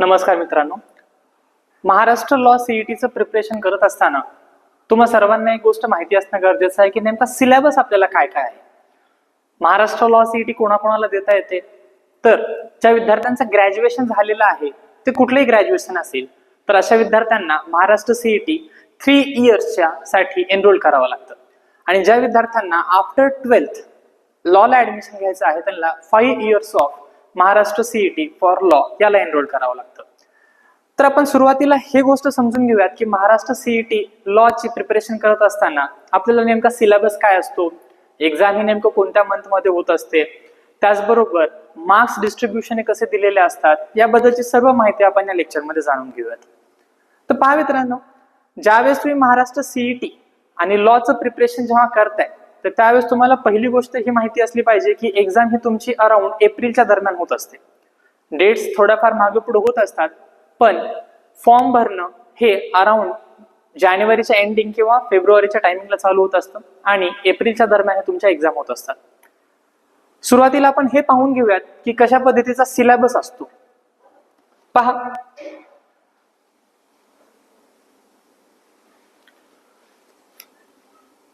नमस्कार मित्रांनो, Maharashtra law सीईटीचं preparation करत असताना तुम्हा सर्वांना एक गोष्ट माहिती असणं गरजेचं आहे की नेमका सिलेबस आपल्याला काय काय आहे. महाराष्ट्र लॉ सीईटी कोणाकोणाला देता येते, तर ज्या विद्यार्थ्यांचं ग्रॅज्युएशन झालेलं आहे ते कुठलेही ग्रॅज्युएशन असेल तर अशा विद्यार्थ्यांना महाराष्ट्र सीईटी 3 इयर्सच्या साठी एनरोल करावं लागतं. आणि ज्या विद्यार्थ्यांना आफ्टर 12th लॉला ऍडमिशन घ्यायचं आहे त्यांना 5 years of Maharashtra CET for law याला एनरोल करावं लागतं. तर आपण सुरुवातीला हे गोष्ट समजून घेऊयात की महाराष्ट्र सीईटी लॉची प्रिपरेशन करत असताना आपल्याला नेमका सिलेबस काय असतो, एक्झाम ही नेमकं कोणत्या मंथमध्ये होत असते, त्याचबरोबर मार्क्स डिस्ट्रीब्युशन हे कसे दिलेले असतात, याबद्दलची सर्व माहिती आपण या लेक्चरमध्ये जाणून घेऊयात. तर पहा मित्रांनो, ज्यावेळेस तुम्ही महाराष्ट्र सीईटी आणि लॉचं प्रिपरेशन जेव्हा करताय तर त्यावेळेस तुम्हाला पहिली गोष्ट ही माहिती असली पाहिजे की एक्झाम ही तुमची अराउंड एप्रिलच्या दरम्यान होत असते. डेट्स थोड्याफार मागे पुढे होत असतात, पण फॉर्म भरणं हे अराउंड जानेवारीच्या एंडिंग किंवा फेब्रुवारीच्या टायमिंगला चालू होत असतं आणि एप्रिलच्या दरम्यान हे तुमच्या एक्झाम होत असतात. सुरुवातीला आपण हे पाहून घेऊयात की कशा पद्धतीचा सिलेबस असतो. पहा,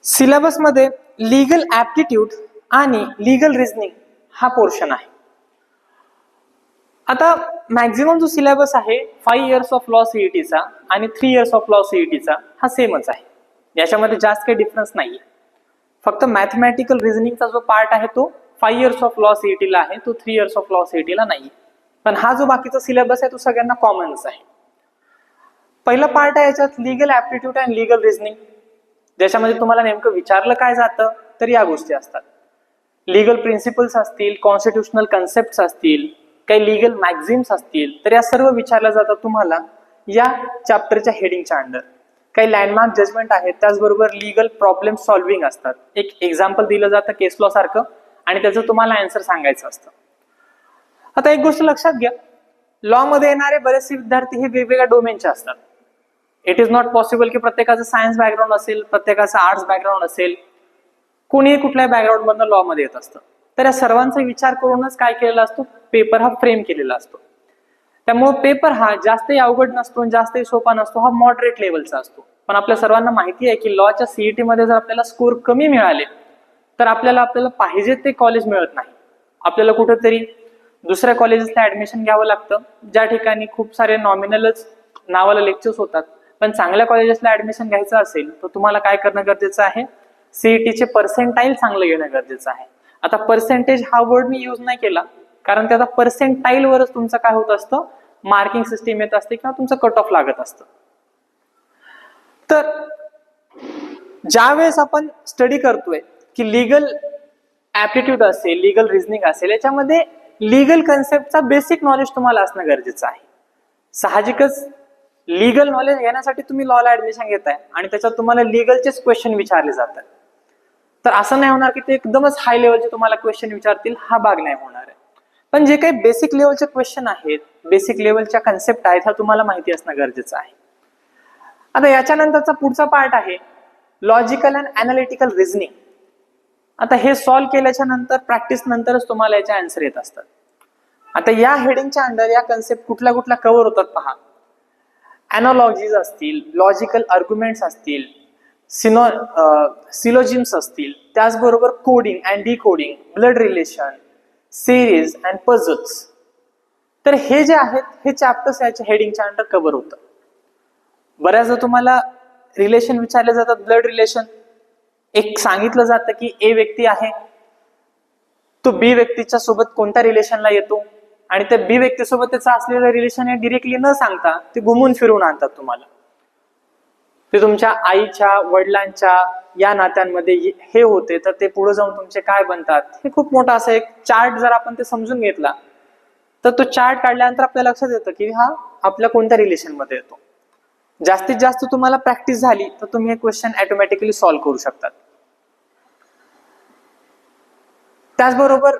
सिलेबस मध्ये लीगल ऍप्टिट्यूड आणि लीगल रिझनिंग हा पोर्शन आहे. आता मॅक्झिमम जो सिलेबस आहे 5 इयर्स ऑफ लॉ सीईटीचा आणि 3 इयर्स ऑफ लॉ सीईटीचा हा सेमच आहे. याच्यामध्ये जास्त काही डिफरन्स नाहीये. फक्त मॅथमॅटिकल रिझनिंगचा जो पार्ट आहे तो 5 इयर्स ऑफ लॉ सीईटीला आहे, तो 3 इयर्स ऑफ लॉ सीईटीला नाही. पण हा जो बाकीचा सिलेबस आहे तो सगळ्यांना कॉमनच आहे. पहिला पार्ट आहे याच्यात legal aptitude and legal reasoning, ज्याच्यामध्ये तुम्हाला नेमकं विचारलं काय जातं तर या गोष्टी असतात. लीगल प्रिन्सिपल्स असतील, कॉन्स्टिट्यूशनल कन्सेप्ट असतील, काही लीगल मॅगझिम्स असतील, तर या सर्व विचारल्या जातात तुम्हाला या चॅप्टरच्या हेडिंगच्या अंडर. काही लँडमार्क जजमेंट आहेत, त्याचबरोबर लीगल प्रॉब्लेम सॉल्व्हिंग असतात. एक एक्झाम्पल दिलं जातं केस लॉ सारखं आणि त्याचं तुम्हाला आन्सर सांगायचं असतं. आता एक गोष्ट लक्षात घ्या, लॉ मध्ये येणारे बरेचसे विद्यार्थी हे वेगवेगळ्या डोमेनचे असतात. इट इज नॉट पॉसिबल की प्रत्येकाचं सायन्स बॅकग्राऊंड असेल, प्रत्येकाचं आर्ट्स बॅकग्राऊंड असेल, कोणीही कुठल्याही बॅकग्राऊंड मधून लॉ मध्ये येत असतं. तर या सर्वांचा विचार करूनच काय केलेला असतो, पेपर हा फ्रेम केलेला असतो. त्यामुळे पेपर हा जास्तही अवघड नसतो, जास्तही सोपा नसतो, हा मॉडरेट लेवलचा असतो. पण आपल्या सर्वांना माहिती आहे की लॉच्या सीईटी मध्ये जर आपल्याला स्कोर कमी मिळाले तर आपल्याला पाहिजे ते कॉलेज मिळत नाही. आपल्याला कुठेतरी दुसऱ्या कॉलेजेसला ऍडमिशन घ्यावं लागतं, ज्या ठिकाणी खूप सारे नॉमिनलच नावाला लेक्चर्स होतात. पण चांगल्या कॉलेजेसला ऍडमिशन घ्यायचं असेल तर तुम्हाला काय करणं गरजेचं आहे, सीईटीचे पर्सेंटाईल चांगलं घेणं गरजेचं आहे. आता पर्सेंटेज हा वर्ड मी यूज नाही केला, कारण त्याचा पर्सेंटाईल वरच तुमचं काय होत असतं, मार्किंग सिस्टीम येत असते किंवा तुमचं कट ऑफ लागत असतं. तर ज्यावेळेस आपण स्टडी करतोय की लीगल ऍप्टिट्यूड असेल, लीगल रिझनिंग असेल, याच्यामध्ये लीगल कन्सेप्टचा बेसिक नॉलेज तुम्हाला असणं गरजेचं आहे. साहजिकच लीगल नॉलेज घेण्यासाठी तुम्ही लॉला ऍडमिशन घेताय आणि त्याच्यात तुम्हाला लीगलचेच क्वेश्चन विचारले जातात. तर असं नाही होणार की ते एकदमच हाय लेवलचे तुम्हाला क्वेश्चन विचारतील, हा भाग नाही होणार आहे. पण जे काही बेसिक लेवलचे क्वेश्चन आहेत, बेसिक लेवलच्या कन्सेप्ट आहेत, ह्या तुम्हाला माहिती असणं गरजेचं आहे. आता याच्यानंतरचा पुढचा पार्ट आहे लॉजिकल अँड अनालिटिकल रिझनिंग. आता हे सॉल्व्ह केल्याच्या नंतर प्रॅक्टिस नंतरच तुम्हाला याचे आन्सर येत असतात. आता या हेडिंगच्या अंडर या कन्सेप्ट कुठल्या कुठल्या कव्हर होतात पहा. अॅनालॉजीज असतील, लॉजिकल आर्ग्युमेंट्स असतील, सिलोजिम्स असतील, त्याचबरोबर coding and decoding, blood relation, series and puzzles. तर हे जे आहेत हे चॅप्टर्स याच्या हेडिंगच्या अंडर कव्हर होतं. बऱ्याचदा तुम्हाला रिलेशन विचारले जातात, ब्लड रिलेशन. एक सांगितलं जातं की ए व्यक्ती आहे, तो बी व्यक्तीच्या सोबत कोणत्या रिलेशनला येतो आणि त्या बी व्यक्तीसोबत त्याचं असलेलं रिलेशन हे डिरेक्टली न सांगता ते घुमून फिरून आणतात तुम्हाला. ते तुमच्या आईच्या, वडिलांच्या या नात्यांमध्ये हे होते, तर ते पुढे जाऊन तुमचे काय बनतात, हे खूप मोठा असा एक चार्ट जर आपण ते समजून घेतला तर तो चार्ट काढल्यानंतर आपल्या लक्षात येतं की हा आपल्या कोणत्या रिलेशन मध्ये येतो. जास्तीत जास्त तुम्हाला प्रॅक्टिस झाली तर तुम्ही हे क्वेश्चन ऑटोमॅटिकली सॉल्व्ह करू शकतात. त्याचबरोबर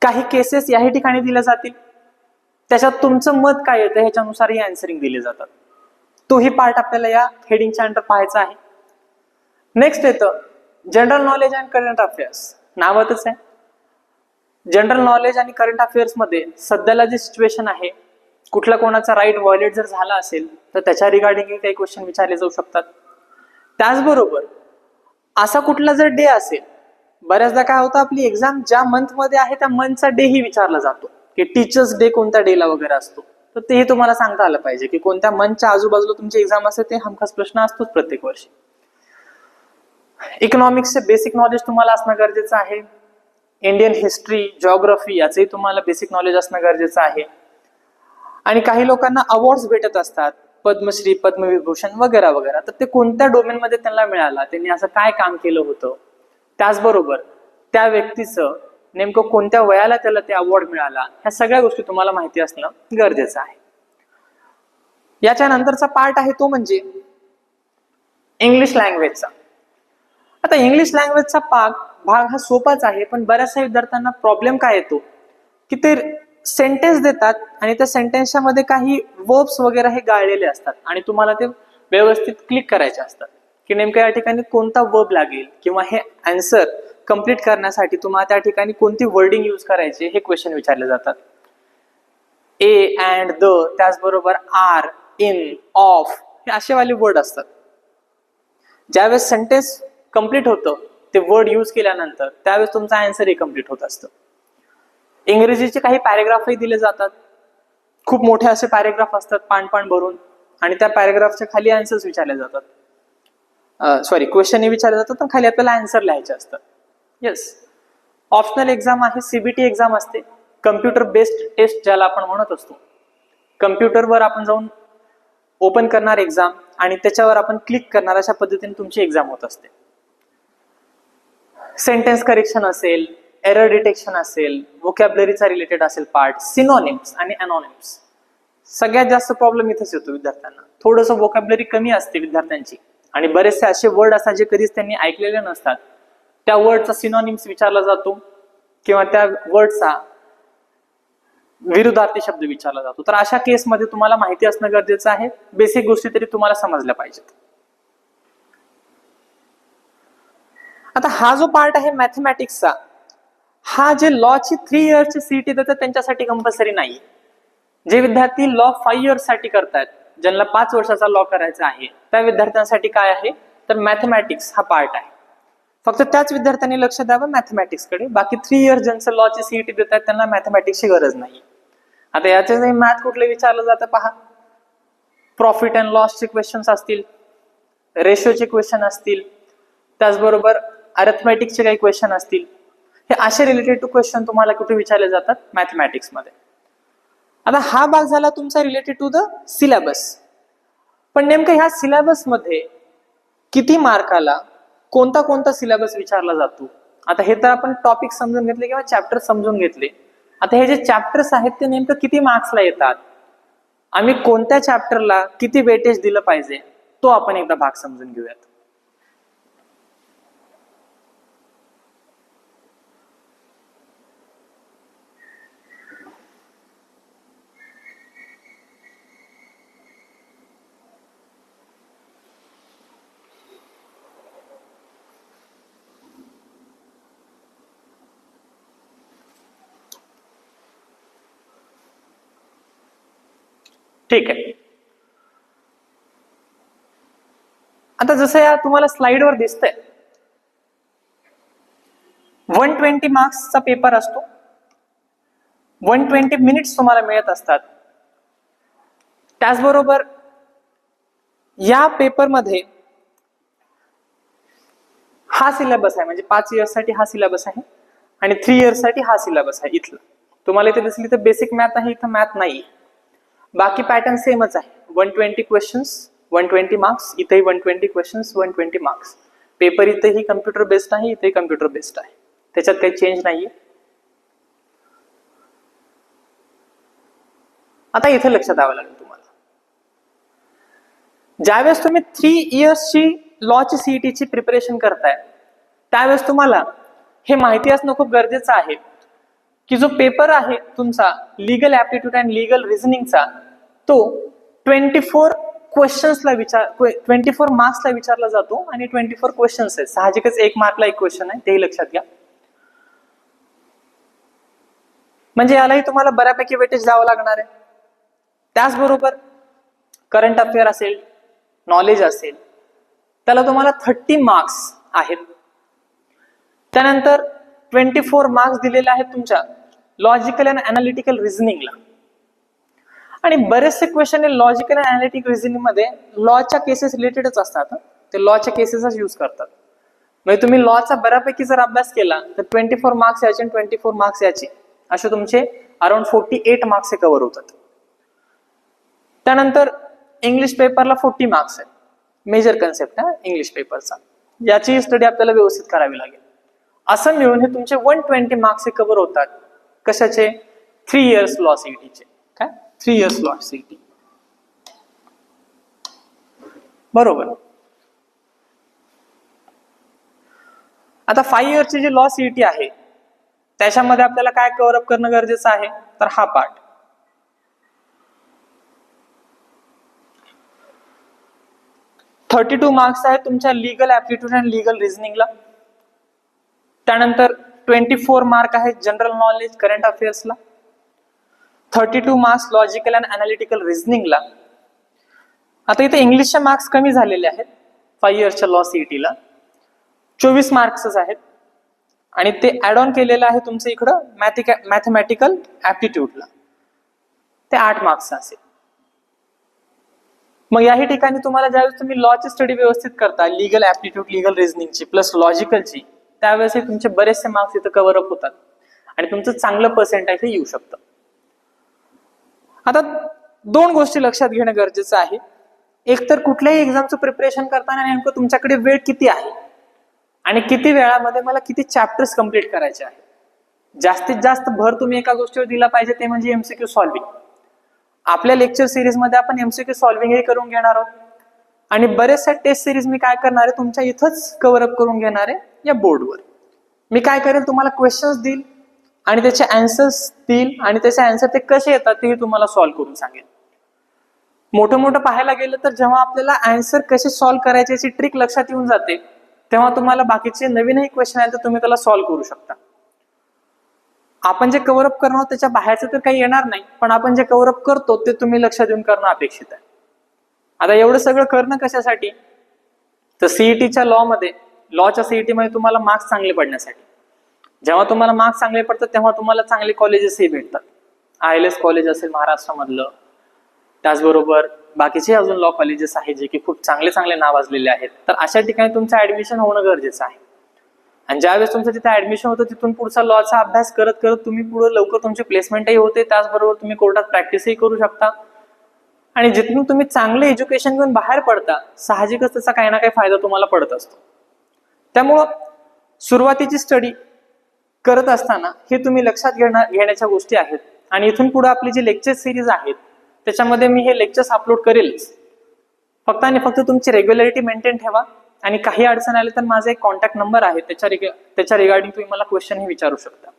काही केसेस याही ठिकाणी दिल्या जातील, त्याच्यात तुमचं मत काय येतं ह्याच्यानुसार हे आन्सरिंग दिले जातात. तोही पार्ट आपल्याला या हेडिंगच्या अंडर पाहायचा आहे. नेक्स्ट येतं general knowledge and current affairs. नावातच आहे जनरल नॉलेज आणि करंट अफेअर्स मध्ये सध्याला जी सिच्युएशन आहे कुठला कोणाचा राईट व्हायोलेट जर झाला असेल तर त्याच्या रिगार्डिंग काही क्वेश्चन विचारले जाऊ शकतात. त्याचबरोबर असा कुठला जर डे असेल, बऱ्याचदा काय होतं आपली एक्झाम ज्या मंथ मध्ये आहे त्या मंथचा डे ही विचारला जातो की टीचर्स डे कोणत्या डेला वगैरे असतो, तर तेही तुम्हाला सांगता आलं पाहिजे की कोणत्या मंथच्या आजूबाजूला तुमची एक्झाम असते. ते हमखास प्रश्न असतोच प्रत्येक वर्षी. इकॉनॉमिक्सचे बेसिक नॉलेज तुम्हाला असणं गरजेचं आहे. इंडियन हिस्ट्री, जिओग्राफी याचंही तुम्हाला बेसिक नॉलेज असणं गरजेचं आहे. आणि काही लोकांना अवॉर्ड्स भेटत असतात, पद्मश्री, पद्मविभूषण वगैरे वगैरे, तर ते कोणत्या डोमेनमध्ये त्यांना मिळाला, त्यांनी असं काय काम केलं होतं, त्याचबरोबर त्या व्यक्तीचं नेमकं कोणत्या वयाला त्याला ते अवॉर्ड मिळाला, ह्या सगळ्या गोष्टी तुम्हाला माहिती असणं गरजेचं आहे. याच्या नंतरचा पार्ट आहे तो म्हणजे इंग्लिश लँग्वेजचा. आता इंग्लिश लँग्वेजचा भाग हा सोपाच आहे, पण बऱ्याचशा विद्यार्थ्यांना प्रॉब्लेम काय येतो की ते सेंटेन्स देतात आणि त्या सेंटेन्सच्या मध्ये काही वर्ब्स वगैरे हे गाळलेले असतात आणि तुम्हाला ते व्यवस्थित क्लिक करायचे असतात की नेमक्या या ठिकाणी कोणता वर्ब लागेल किंवा हे आन्सर कंप्लीट करण्यासाठी तुम्हाला त्या ठिकाणी कोणती वर्डिंग यूज करायची हे क्वेश्चन विचारले जातात. ए अँड द, त्याचबरोबर आर, इन, ऑफ, हे असेवाले वर्ड असतात. ज्यावेळेस सेंटेन्स कंप्लीट होतं ते वर्ड यूज केल्यानंतर त्यावेळेस तुमचा आन्सरही कंप्लीट होत असतं. इंग्रजीचे काही पॅरेग्राफही दिले जातात, खूप मोठे असे पॅरेग्राफ असतात पान भरून, आणि त्या पॅरेग्राफच्या खाली आन्सर्स विचारले जातात. क्वेश्चन विचारले जातात पण खाली आपल्याला आन्सर लिहायचे असतात. येस, ऑप्शनल एक्झाम आहे, सीबीटी एक्झाम असते, कम्प्युटर बेस्ड टेस्ट ज्याला आपण म्हणत असतो. कम्प्युटरवर आपण जाऊन ओपन करणार एक्झाम आणि त्याच्यावर आपण क्लिक करणार, अशा पद्धतीने तुमची एक्झाम होत असते. सेंटेन्स करेक्शन असेल, एरर डिटेक्शन असेल, व्होकॅब्युलरीचा रिलेटेड असेल पार्ट, सिनोनिम्स आणि अनोनिम्स. सगळ्यात जास्त प्रॉब्लेम इथेच येतो विद्यार्थ्यांना. थोडंसं व्होकॅब्युलरी कमी असते विद्यार्थ्यांची आणि बरेचसे असे वर्ड असतात जे कधीच त्यांनी ऐकलेले नसतात. त्या वर्डचा सिनोनिम्स विचारला जातो किंवा त्या वर्डचा विरुद्धार्थी शब्द विचारला जातो. तर अशा केसमध्ये तुम्हाला माहिती असणं गरजेचं आहे. बेसिक गोष्टी तरी तुम्हाला समजल्या पाहिजेत. आता हा जो पार्ट आहे मॅथमॅटिक्सचा, हा जे लॉची 3 इयर्सची सीईटी देतात त्यांच्यासाठी कंपल्सरी नाही. जे विद्यार्थी लॉ 5 इयर्स साठी करतात, ज्यांना 5 वर्षाचा लॉ करायचा आहे, त्या विद्यार्थ्यांसाठी काय आहे तर मॅथमॅटिक्स हा पार्ट आहे. फक्त त्याच विद्यार्थ्यांनी लक्ष द्यावं मॅथमॅटिक्सकडे. बाकी 3 इयर्स ज्यांचं लॉची सीईटी देतात त्यांना मॅथमॅटिक्सची गरज नाही. आता याचे मॅथ कुठले विचारलं जातं पहा. प्रॉफिट अँड लॉसचे क्वेश्चन्स असतील, रेशोचे क्वेश्चन असतील, त्याचबरोबर अरिथमेटिकचे काही क्वेश्चन असतील. हे असे रिलेटेड टू क्वेश्चन तुम्हाला कुठे विचारले जातात मॅथमॅटिक्स मध्ये. आता हा भाग झाला तुमचा रिलेटेड टू द सिलेबस. पण नेमकं ह्या सिलेबस मध्ये किती मार्काला कोणता कोणता सिलेबस विचारला जातो. आता हे तर आपण टॉपिक समजून घेतले किंवा चॅप्टर समजून घेतले. आता हे जे चॅप्टर्स आहेत ते नेमकं किती मार्क्सला येतात, आम्ही कोणत्या चॅप्टरला किती वेटेज दिलं पाहिजे, तो आपण एकदा भाग समजून घेऊयात. ठीक आहे. आता जसं या तुम्हाला स्लाइडवर दिसतंय 120 मार्क्सचा पेपर असतो. 120 मिनिट्स तुम्हाला मिळत असतात. त्याचबरोबर या पेपरमध्ये हा सिलेबस आहे, म्हणजे 5 इयर्स साठी हा सिलेबस आहे आणि 3 इयर्स साठी हा सिलेबस आहे. इथलं तुम्हाला इथे दिसली तर बेसिक मॅथ आहे, इथं मॅथ नाही. बाकी पॅटर्न सेमच आहे. 120 क्वेश्चन्स 120 मार्क्स, इथेही 120 क्वेश्चन्स 120 मार्क्स. पेपर इथेही कम्प्युटर बेस्ड आहे, इथेही कम्प्युटर बेस्ड आहे, त्याच्यात काही चेंज नाहीये. आता इथे लक्षात द्यावं लागेल तुम्हाला, ज्यावेळेस तुम्ही 3 इयर्सची लॉची सीईटीची प्रिपरेशन करताय त्यावेळेस तुम्हाला हे माहिती असणं खूप गरजेचं आहे की जो पेपर आहे तुमचा लीगल ऍप्टिट्यूड अँड लीगल रिझनिंगचा, तो 24 क्वेश्चन्सला 24 मार्क्सला विचारला जातो आणि 24 क्वेश्चन्स आहेत. साहजिकच 1 मार्कला 1 क्वेश्चन आहे, तेही लक्षात घ्या. म्हणजे यालाही तुम्हाला बऱ्यापैकी वेटेज द्यावं लागणार आहे. त्याचबरोबर करंट अफेअर असेल, नॉलेज असेल, त्याला तुम्हाला 30 मार्क्स आहेत. त्यानंतर 24 मार्क्स दिलेले आहेत तुमच्या लॉजिकल अँड अनालिटिकल रिझनिंगला. आणि बरेचसे क्वेश्चन हे लॉजिकल अँड अनालिटिकल रिझनिंग मध्ये लॉच्या केसेस रिलेटेडच असतात. ते लॉच्या केसेसच यूज करतात. म्हणजे तुम्ही लॉचा बऱ्यापैकी जर अभ्यास केला तर 24 मार्क्स याचे आणि 24 मार्क्स याचे असे तुमचे अराउंड 48 मार्क्स हे कव्हर होतात. त्यानंतर इंग्लिश पेपरला 40 मार्क्स आहे. मेजर कन्सेप्ट आहे इंग्लिश पेपरचा, याची स्टडी आपल्याला व्यवस्थित करावी लागेल. असं मिळून हे तुमचे 120 मार्क्स हे कव्हर होतात. कशाचे? 3 इयर्स लॉ सीईटीचे. काय? 3 इयर्स लॉ सीईटी. बरोबर. आता 5 इयर्सची जी लॉ सीईटी आहे त्याच्यामध्ये आपल्याला काय कव्हर अप करणं गरजेचं आहे, तर हा पार्ट. $32 मार्क्स आहे तुमच्या लीगल ऍप्टिट्यूड अँड लीगल रिझनिंगला. त्यानंतर 24 मार्क आहे जनरल नॉलेज करंट अफेअर्सला. 32 मार्क्स लॉजिकल अँड अनालिटिकल रिझनिंगला. आता इथे इंग्लिशचे मार्क्स कमी झालेले आहेत 5 इयर्सच्या लॉ सीईटीला, 24 मार्क्सच आहेत. आणि ते ऍड ऑन केलेलं आहे तुमचं इकडं मॅथमॅटिकल ऍप्टिट्यूडला, ते 8 मार्क्स असेल. मग याही ठिकाणी तुम्हाला ज्यावेळेस तुम्ही लॉची स्टडी व्यवस्थित करता, लीगल ऍप्टिट्यूड लीगल रिझनिंगची प्लस लॉजिकलची, त्यावेळेस तुमचे बरेचसे मार्क्स इथं कव्हर अप होतात आणि तुमचं चांगलं पर्सेंटाइज हे येऊ शकतं. आता 2 गोष्टी लक्षात घेणं गरजेचं आहे. एक तर कुठल्याही एक्झामचं प्रिपरेशन करताना नेमकं तुमच्याकडे वेळ किती आहे आणि किती वेळामध्ये मला किती चॅप्टर्स कम्प्लीट करायचे आहेत. जास्तीत जास्त भर तुम्ही एका गोष्टीवर दिला पाहिजे, ते म्हणजे एमसीक्यू सॉल्व्हिंग. आपल्या लेक्चर सिरीज मध्ये आपण एमसीक्यू सॉल्व्हिंग हे करून घेणार आहोत आणि बरेचशा टेस्ट सिरीज मी काय करणार आहे तुमच्या इथंच कव्हर अप करून घेणार आहे या बोर्डवर. मी काय करेल, तुम्हाला क्वेश्चन्स देईल आणि त्याचे आन्सर्स देईल आणि त्याचे आन्सर ते कसे येतात तेही तुम्हाला सॉल्व्ह करून सांगेल. मोठं पाहायला गेलं तर जेव्हा आपल्याला आन्सर कसे सॉल्व्ह करायचे याची ट्रिक लक्षात येऊन जाते, तेव्हा तुम्हाला बाकीचे नवीनही क्वेश्चन आले तर तुम्ही त्याला सॉल्व्ह करू शकता. आपण जे कव्हर अप करणार त्याच्या बाहेरचं तर काही येणार नाही, पण आपण जे कव्हर अप करतो ते तुम्ही लक्षात देऊन करणं अपेक्षित आहे. आता एवढं सगळं करणं कशासाठी, तर सीईटीच्या लॉच्या सीईटी मध्ये तुम्हाला मार्क्स चांगले पडण्यासाठी. जेव्हा तुम्हाला मार्क्स चांगले पडतात तेव्हा तुम्हाला चांगले कॉलेजेसही भेटतात. ILS कॉलेज असेल महाराष्ट्रामधलं, त्याचबरोबर बाकीचे अजून लॉ कॉलेजेस आहेत जे की खूप चांगले नावाजलेले आहेत. तर अशा ठिकाणी तुमचं ऍडमिशन होणं गरजेचं आहे. आणि ज्यावेळेस तुमचं तिथे ऍडमिशन होतं तिथून पुढचा लॉचा अभ्यास करत करत तुम्ही पुढे लवकर तुमची प्लेसमेंटही होते. त्याचबरोबर तुम्ही कोर्टात प्रॅक्टिसही करू शकता आणि जिथून तुम्ही चांगले एज्युकेशन घेऊन बाहेर पडता, साहजिकच त्याचा काही ना काही फायदा तुम्हाला पडत असतो. त्यामुळं सुरुवातीची स्टडी करत असताना हे तुम्ही लक्षात घेण्याच्या गोष्टी आहेत. आणि इथून पुढे आपली जी लेक्चर सिरीज आहेत त्याच्यामध्ये मी हे लेक्चर्स अपलोड करेलच. फक्त आणि फक्त तुमची रेग्युलरिटी मेंटेन ठेवा आणि काही अडचण आली तर माझा एक कॉन्टॅक्ट नंबर आहे, त्याच्या रिगार्डिंग तुम्ही मला क्वेश्चन हे विचारू शकता.